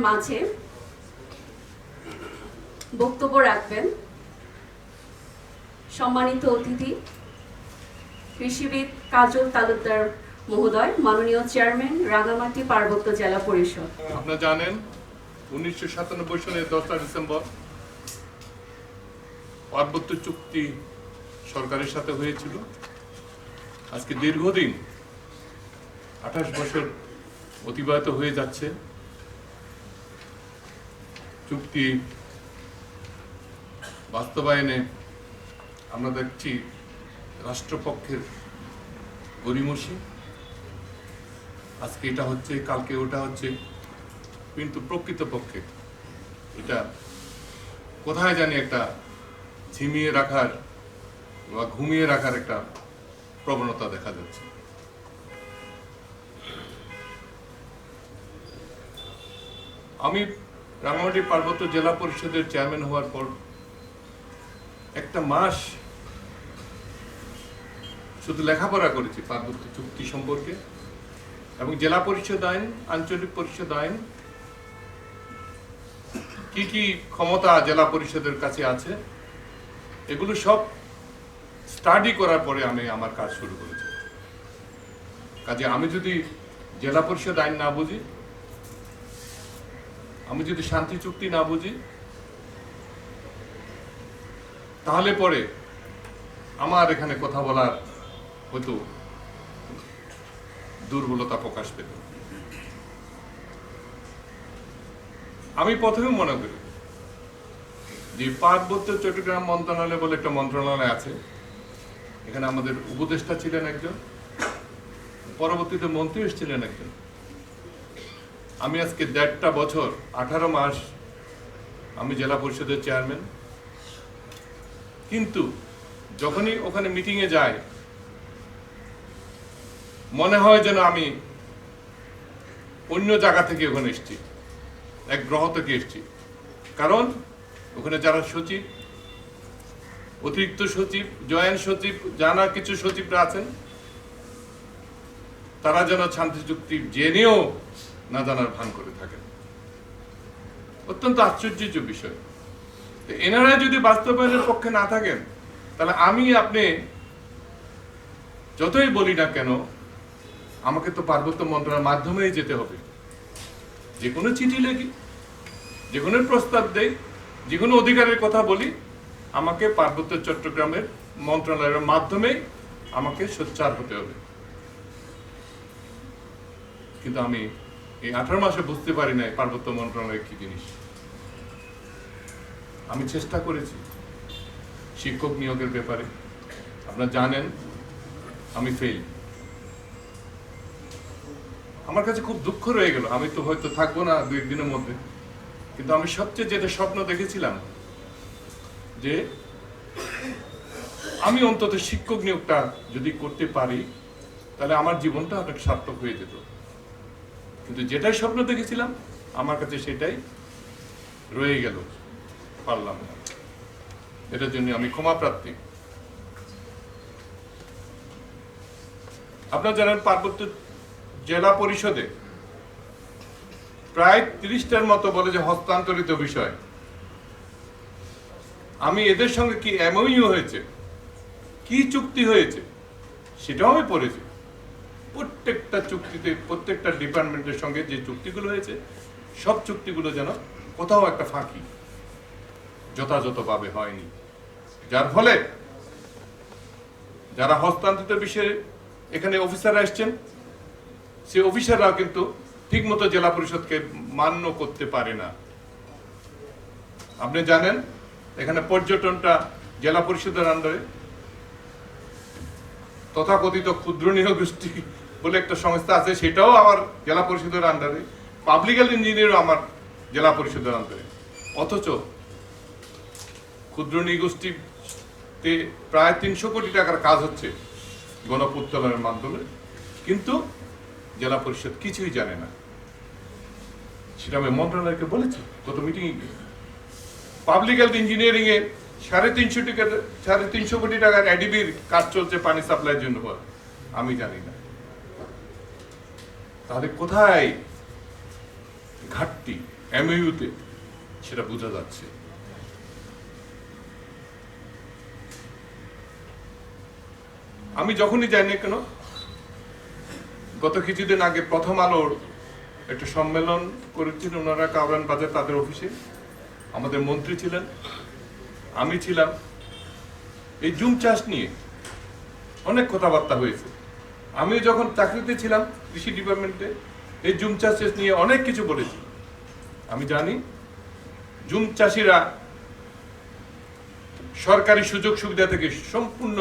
মাঝে বক্তব্য রাখবেন সম্মানিত অতিথি কৃষিবিদ কাজল তালুকদার মহোদয়, মাননীয় চেয়ারম্যান, রাঙামাটি পার্বত্য জেলা পরিষদ। আপনারা জানেন 1997 সালের 10 ডিসেম্বর পার্বত্য চুক্তি সরকারের সাথে হয়েছিল। আজকে দীর্ঘদিন 28 বছর অতিবাহিত হয়ে যাচ্ছে। চুক্তি বাস্তবায়নে আমরা দেখছি রাষ্ট্রপক্ষের গড়িমসি। আজকে এটা হচ্ছে, কালকে ওটা হচ্ছে, কিন্তু প্রকৃতপক্ষে এটা কোথায় জানি একটা ঝিমিয়ে রাখার বা ঘুমিয়ে রাখার একটা প্রবণতা দেখা যাচ্ছে। আমি রাঙামাটি পার্বত্য জেলা পরিষদের চেয়ারম্যান হওয়ার পর একটা মাস শুধু লেখাপড়া করেছি পার্বত্য চুক্তি সম্পর্কে, এবং জেলা পরিষদ আইন, আঞ্চলিক পরিষদ আইন, কি কি ক্ষমতা জেলা পরিষদের কাছে আছে, এগুলো সব স্টাডি করার পরে আমি আমার কাজ শুরু করেছি। কাজে আমি যদি জেলা পরিষদ আইন না বুঝি, আমি যদি শান্তি চুক্তি না বুঝি, তাহলে পরে আমার এখানে কথা বলার হয়তো দুর্বলতা প্রকাশ পেত। আমি প্রথমে মনে করি যে পার্বত্য চট্টগ্রাম মন্ত্রণালয় বলে একটা মন্ত্রণালয় আছে, এখানে আমাদের উপদেষ্টা ছিলেন একজন, পরবর্তীতে মন্ত্রী এসেছিলেন একজন। আমি আজকে 1.5 বছর 18 মাস আমি জেলা পরিষদের চেয়ারম্যান, কিন্তু যখনই ওখানে মিটিংয়ে যাই মনে হয় যেন আমি অন্য জায়গা থেকে ওখানে এসেছি, এক গ্রহ থেকে এসেছি। কারণ ওখানে যারা সচিব, অতিরিক্ত সচিব, জয়েন্ট সচিব, জানা কিছু সচিবরা আছেন, তারা যেন শান্তি চুক্তি জেনেও না জানার ভান করে থাকেন। অত্যন্ত আশ্চর্য বিষয়। এনারা যদি বাস্তবায়নের পক্ষে না থাকেন, তাহলে আমি আপনি যতই বলি না কেন, আমাকে তো পার্বত্য মন্ত্রণালয়ের মাধ্যমেই যেতে হবে। যে কোনো চিঠি লিখি, যে কোনো প্রস্তাব দেই, যে কোনো অধিকারের কথা বলি, আমাকে পার্বত্য চট্টগ্রামের মন্ত্রণালয়ের মাধ্যমেই আমাকে সোচ্চার হতে হবে। কিন্তু আমি এই 18 মাসে বুঝতে পারি নাই পার্বত্য মন্ত্রণালয় কি জিনিস। আমি চেষ্টা করেছি শিক্ষক নিয়োগের ব্যাপারে, আপনারা জানেন আমি ফেল। আমার কাছে খুব দুঃখ রয়ে গেল, আমি তো হয়তো থাকবো না 2 দিনের মধ্যে, কিন্তু আমি সবচেয়ে যেটা স্বপ্ন দেখেছিলাম যে আমি অন্তত শিক্ষক নিয়োগটা যদি করতে পারি তাহলে আমার জীবনটা অনেক সার্থক হয়ে যেত। কিন্তু যেটাই স্বপ্ন দেখেছিলাম আমার কাছে সেটাই রয়ে গেল, পারলাম না। এটার জন্য আমি ক্ষমা প্রার্থী। আপনারা জানেন পার্বত্য জেলা পরিষদে প্রায় 30টার মতো বলে যে হস্তান্তরিত বিষয়। আমি এদের সঙ্গে কি এমওইউ হয়েছে, কি চুক্তি হয়েছে সেটাও আমি পড়েছি। প্রত্যেকটা চুক্তিতে, প্রত্যেকটা ডিপার্টমেন্টের সঙ্গে যে চুক্তিগুলো হয়েছে, সব চুক্তিগুলো যেন কোথাও একটা ফাঁকি যথাযথভাবে হয়নি, যার ফলে যারা হস্তান্তরিত বিষয়ে এখানে অফিসাররা এসছেন, সেই অফিসাররাও কিন্তু ঠিক মতো জেলা পরিষদকে মান্য করতে পারে না। আপনি জানেন এখানে পর্যটনটা জেলা পরিষদের আন্ডারে, তথাকথিত ক্ষুদ্র নৃগোষ্ঠী বলে একটা সংস্থা আছে, সেটাও আমার জেলা পরিষদের আন্ডারে, পাবলিক ইঞ্জিনিয়ারও আমার জেলা পরিষদের আন্ডারে। অথচ ক্ষুদ্র নৃগোষ্ঠীতে প্রায় 300 কোটি টাকার কাজ হচ্ছে গণপূর্তনের মাধ্যমে, কিন্তু জেলা পরিষদ কিছুই জানে না। সেটা আমি মন্ত্রণালয়কে বলেছি গত মিটিংয়ে গিয়ে। পাবলিক হেলথ ইঞ্জিনিয়ারিং এ 350 কোটি টাকার এডিবির কাজ চলছে পানি সাপ্লাইয়ের জন্য, আমি জানি না। তাহলে কোথায় ঘাটতি? এমইউতে সেটা বোঝা যাচ্ছে। আমি যখনই যাই না কেন, গত কিছুদিন আগে প্রথম আলোর একটা সম্মেলন করেছেন ওনারা কাউরান বাজার তাদের অফিসে, আমাদের মন্ত্রী ছিলেন, আমি ছিলাম। এই জুম চাষ নিয়ে অনেক কথাবার্তা হয়েছে। আমি যখন চাকরিতে ছিলাম কৃষি ডিপার্টমেন্টে, এই জুম চাষ নিয়ে অনেক কিছু বলেছি। আমি জানি জুম চাষিরা সরকারি সুযোগ সুবিধা থেকে সম্পূর্ণ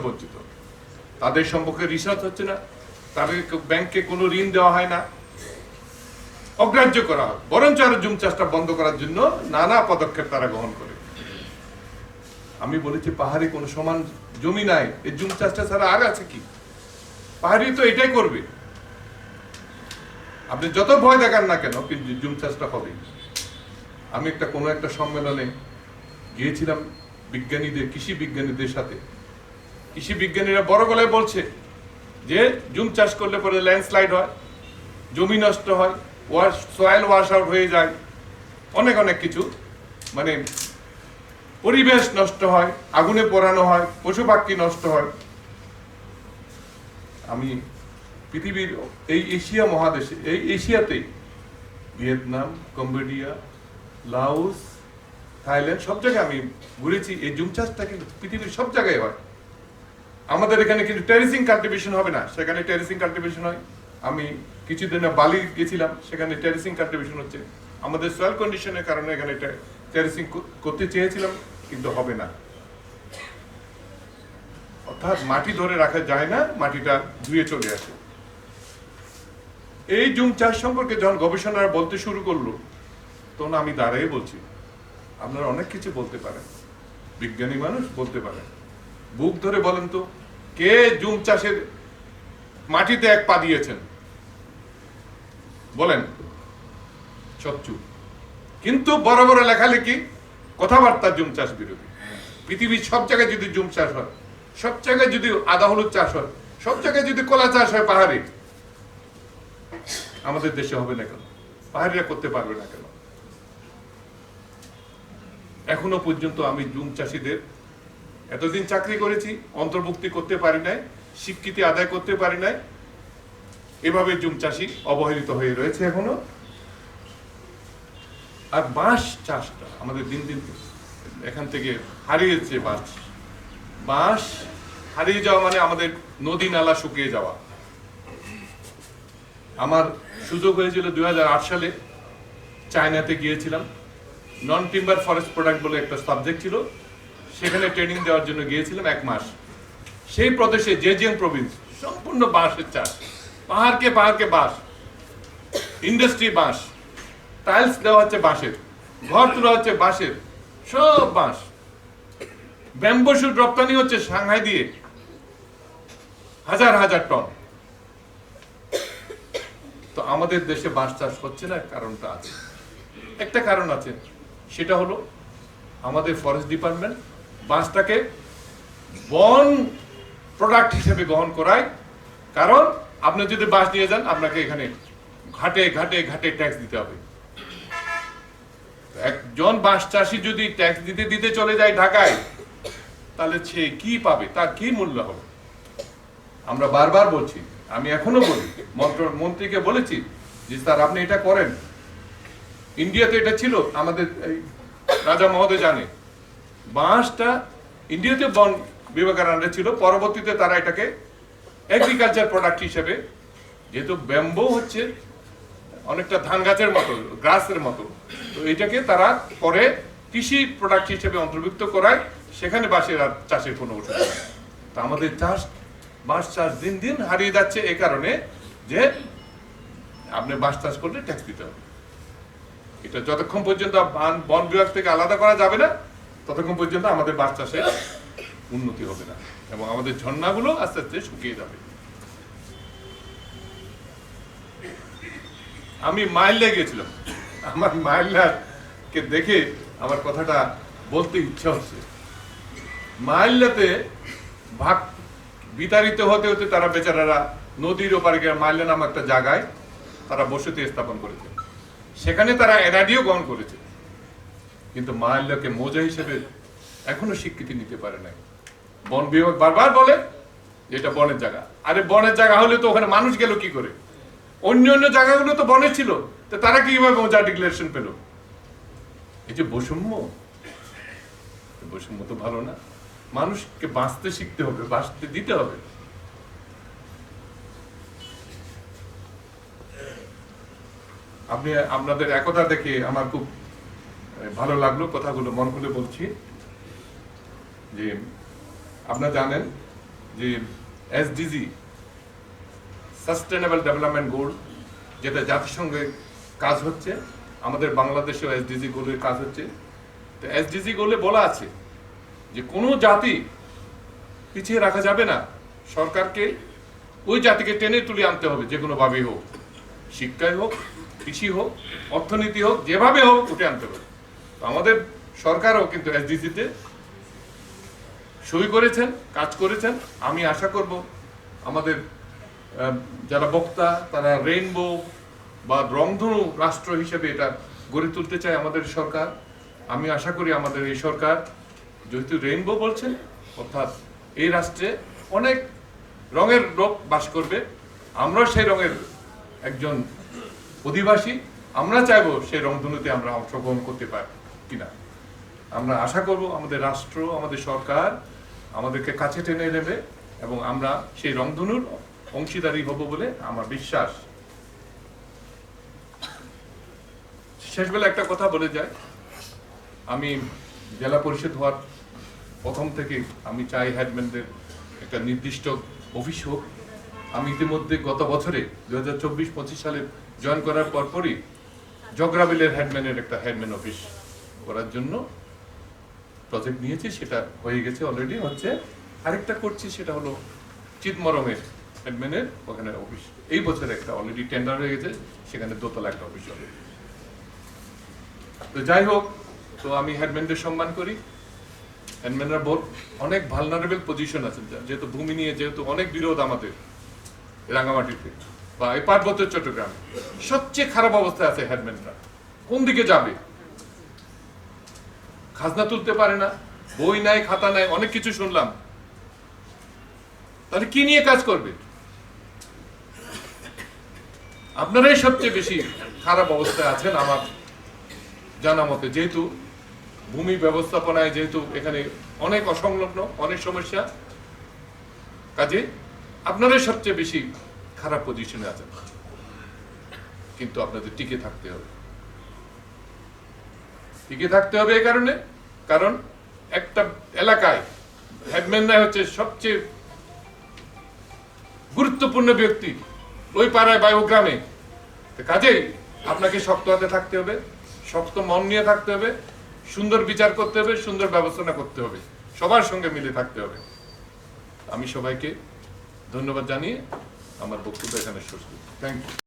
বঞ্চিত। তাদের সম্পর্কে রিসার্চ হচ্ছে না, তাদের ব্যাংকে কোনো ঋণ দেওয়া হয় না, অগ্রাহ্য করা হয়। বরঞ্চ আরো জুম চাষটা বন্ধ করার জন্য নানা পদক্ষেপ তারা গ্রহণ করে। আমি বলেছি পাহাড়ে কোনো সমান জমি নাই, এই জুম চাষটা ছাড়া আর আছে কি? পাহাড়ি তো এটাই করবে। আপনি যত ভয় দেখান না কেন, কিন্তু জুম চাষটা হবে। আমি কোনো একটা সম্মেলনে গিয়েছিলাম বিজ্ঞানীদের, কৃষি বিজ্ঞানীদের সাথে। কৃষি বিজ্ঞানীরা বড় গলায় বলছে যে জুম চাষ করলে পরে ল্যান্ডস্লাইড হয়, জমি নষ্ট হয়, সয়েল ওয়াশ আউট হয়ে যায়, অনেক কিছু, মানে পরিবেশ নষ্ট হয়, আগুনে পোড়ানো হয়, পশু পাখি নষ্ট হয়। আমি পৃথিবীর এই এশিয়া মহাদেশে, এই এশিয়াতেই ভিয়েতনাম, কম্বোডিয়া, লাওস, থাইল্যান্ড সব জায়গায় আমি ঘুরেছি। এই জুম চাষটা কিন্তু পৃথিবীর সব জায়গায় হয়। আমাদের এখানে কিন্তু টেরেসিং কাল্টিভেশন হবে না, সেখানে টেরেসিং কাল্টিভেশন হয়। আমি কিছুদিন বালি গেছিলাম, সেখানে টেরেসিং কাল্টিভেশন হচ্ছে। আমাদের সয়েল কন্ডিশনের কারণে এখানে টেরেসিং করতে চেয়েছিলাম, কিন্তু হবে না। অর্থাৎ মাটি ধরে রাখা যায় না, মাটিটা ধুয়ে চলে আসে। এই জুম চাষ সম্পর্কে যখন গবেষণারা বলতে শুরু করলো, তখন আমি দাঁড়িয়ে বলছি, আপনারা অনেক কিছু বলতে পারেন, বিজ্ঞানী মানুষ বলতে পারেন, বুক ধরে বলেন তো কে জুম চাষের মাটিতে এক পা দিয়েছেন বলেন। সব চুপ। কিন্তু বড় বড় লেখালেখি, কথাবার্তা জুম চাষ বিরোধী। পৃথিবীর সব জায়গায় যদি জুম চাষ হয়, সব জায়গায় যদি আদা হলুদ চাষ হয়, সব জায়গায় যদি কলা চাষ হয় পাহাড়ে, আমাদের দেশে হবে না কেন? পাহাড়িরা করতে পারবে না কেন? এখনো পর্যন্ত আমি জুম চাষীদের, এতদিন চাকরি করেছি, অন্তর্ভুক্তি করতে পারি নাই, স্বীকৃতি আদায় করতে পারি নাই। এভাবে জুম চাষী অবহেলিত হয়ে রয়েছে এখনো। আর বাঁশ চাষটা আমাদের দিন দিন এখান থেকে হারিয়ে যাচ্ছে। বাঁশ হারিয়ে যাওয়া মানে আমাদের নদী নালা শুকিয়ে যাওয়া। আমার সুযোগ হয়েছিল 2008 সালে চায়নাতে গিয়েছিলাম। নন টিম্বার ফরেস্ট প্রোডাক্ট বলে একটা সাবজেক্ট ছিল, সেখানে ট্রেনিং দেওয়ার জন্য গিয়েছিলাম 1 মাস। সেই প্রদেশে জেজিয়াং প্রভিন্স সম্পূর্ণ বাঁশের চাষ, পাহাড়কে বাঁশ, ইন্ডাস্ট্রি বাঁশ, টাইলস দেওয়া হচ্ছে বাঁশের, ঘর তোলা হচ্ছে বাঁশের, সব বাঁশ। ব্যাম্বো শুট রপ্তানি হচ্ছে সাংহাই দিয়ে হাজার টন। তো আমাদের দেশে বাঁশ চাষ হচ্ছে না, কারণটা আছে, একটা কারণ আছে, সেটা হলো আমাদের ফরেস্ট ডিপার্টমেন্ট বাঁশটাকে বন প্রোডাক্ট হিসেবে গ্রহণ করায়। কারণ আপনি যদি বাঁশ নিয়ে যান, আপনাকে এখানে ঘাটে ট্যাক্স দিতে হবে। একজন বাঁশ চাষি যদি ট্যাক্স দিতে চলে যায় ঢাকায়, তাহলে সে কি পাবে, তার কি মূল্য হবে? আমরা বারবার বলছি, আমি এখনো বলি, মন্ত্রীকে বলেছি যে স্যার আপনি এটা করেন। ইন্ডিয়াতে এটা ছিল, আমাদের রাজা মহোদয় জানে, বাঁশটা ইন্ডিয়াতে বন বিভাগের আন্ডারে ছিল। পরবর্তীতে তারা এটাকে এগ্রিকালচার প্রোডাক্ট হিসেবে, যেহেতু ব্যাম্বো হচ্ছে অনেকটা ধান গাছের মতো, গ্রাসের মতো, তো এটাকে তারা পরে কৃষি প্রোডাক্ট হিসেবে অন্তর্ভুক্ত করায়। সেখানে বাঁশের আর চাষের কোনো অসুবিধা নেই। তো আমাদের বাঁশ চাষ দিন দিন হারিয়ে যাচ্ছে এই কারণে যে আপনি বাঁশ চাষ করলে ট্যাক্স দিতে হবে। এটা যতক্ষণ পর্যন্ত বন বিভাগ থেকে আলাদা করা যাবে না, ততক্ষণ পর্যন্ত আমাদের বাঁশ চাষের উন্নতি হবে না, এবং আমাদের ঝর্ণাগুলো আস্তে আস্তে শুকিয়ে যাবে। আমি মাইল্লা গেছিলাম, আমার মাইল্লাকে দেখে আমার কথাটা বলতে ইচ্ছা হচ্ছে। মাইল্লাতে ভাগ বিতাড়িত হতে হতে তারা বেচারারা নদীর ওপারে গিয়ে মাইল্লা নামক একটা জায়গায় তারা বসতি স্থাপন করেছে। সেখানে তারা এনআরডিও গ্রহণ করেছে, কিন্তু মাহাল্লাকে মৌজা হিসেবে এখনো স্বীকৃতি নিতে পারে নাই। বন বিভাগ বারবার বলে যে এটা বনের জায়গা। আরে বনের জায়গা হলে তো ওখানে মানুষ গেল কি করে? অন্য অন্য জায়গাগুলো তো বনের ছিল, তো তারা কিভাবে মৌজা ডিক্লারেশন পেল? এই যে বৈষম্য, বৈষম্য তো ভালো না। মানুষকে বাঁচতে শিখতে হবে, বাঁচতে দিতে হবে। আপনি আপনাদের একতা দেখে আমার খুব ভালো লাগলো, কথাগুলো মন খুলে বলছি। যে আপনারা জানেন যে এসডিজি সাস্টেনেবল ডেভেলপমেন্ট গোল, যেটা জাতিসংঘের কাজ হচ্ছে, আমাদের বাংলাদেশেও এসডিজি গোলের কাজ হচ্ছে। তো এসডিজি গোলে বলা আছে যে কোনো জাতি পিছিয়ে রাখা যাবে না, সরকারকে ওই জাতিকে টেনে তুলে আনতে হবে, যে কোনো ভাবে হোক, শিক্ষায় হোক, কৃষি হোক, অর্থনীতি হোক, যেভাবে হোক উঠে আনতে হবে। তো আমাদের সরকারও কিন্তু এসডিজিতে সই করেছেন, কাজ করেছেন। আমি আশা করব আমাদের যারা বক্তা তারা রেইনবো বা রংধনু রাষ্ট্র হিসেবে এটা গড়ে তুলতে চায় আমাদের সরকার। আমি আশা করি আমাদের এই সরকার যেহেতু রেইনবো বলছেন, অর্থাৎ এই রাষ্ট্রে অনেক রঙের লোক বাস করবে, আমরাও সেই রঙের একজন অধিবাসী। আমরা চাইবো সেই রংধনুতে আমরা অংশগ্রহণ করতে পারি কিনা। আমরা আশা করব আমাদের রাষ্ট্র, আমাদের সরকার আমাদেরকে কাছে টেনে নেবে এবং আমরা সেই রংধনুর অংশীদারি হব বলে আমার বিশ্বাস। শেষবেলা একটা কথা বলে যায়, আমি জেলা পরিষদ হওয়ার প্রথম থেকে আমি চাই হেডম্যানদের একটা নির্দিষ্ট অফিস হোক। আমি ইতিমধ্যে গত বছরে 2024-25 সালে জয়েন করার পরপরই জগরাবিলের হেডম্যানের একটা হেডম্যান অফিস করার জন্য প্রজেক্ট নিয়েছি, সেটা হয়ে গেছে, অলরেডি হচ্ছে। আরেকটা করছি, সেটা হলো চিতমরমের হেডম্যানের ওখানে অফিস। এই বছর একটা অলরেডি টেন্ডার হয়ে গেছে, সেখানে দোতলা একটা অফিস হবে। তো যাই হোক, তো আমি হেডম্যানদের সম্মান করি। হেডম্যানরা অনেক ভালনারেবল পজিশন আছে, যেহেতু ভূমি নিয়ে যেহেতু অনেক বিরোধ আমাদের রাঙ্গামাটিতে বা এই পার্বত্য চট্টগ্রামে, সবচেয়ে খারাপ অবস্থায় আছে হেডম্যানরা। কোন দিকে যাবে? খাজনা তুলতে পারে না, বই নাই, খাতা নাই, অনেক কিছু শুনলাম। তাহলে কি নিয়ে কাজ করবে? আপনারাই সবচেয়ে বেশি খারাপ অবস্থায় আছেন আমার জানা মতে, যেহেতু ভূমি ব্যবস্থাপনায় যেহেতু এখানে অনেক অসংলগ্ন, অনেক সমস্যা, কাজে আপনারাই সবচেয়ে বেশি খারাপ পজিশনে আছেন। কিন্তু আপনাদের টিকে থাকতে হবে, টিকে থাকতে হবে এই কারণে, কারণ একটা এলাকায় হেডম্যানরা হচ্ছে সবচেয়ে গুরুত্বপূর্ণ ব্যক্তি ওই পাড়ায় বা ওই গ্রামে। কাজেই আপনাকে শক্ত হাতে থাকতে হবে, শক্ত মন নিয়ে থাকতে হবে, সুন্দর বিচার করতে হবে, সুন্দর ব্যবস্থা করতে হবে, সবার সঙ্গে মিলে থাকতে হবে। আমি সবাইকে ধন্যবাদ জানিয়ে আমার বক্তব্য এখানে শেষ করি। Thank you.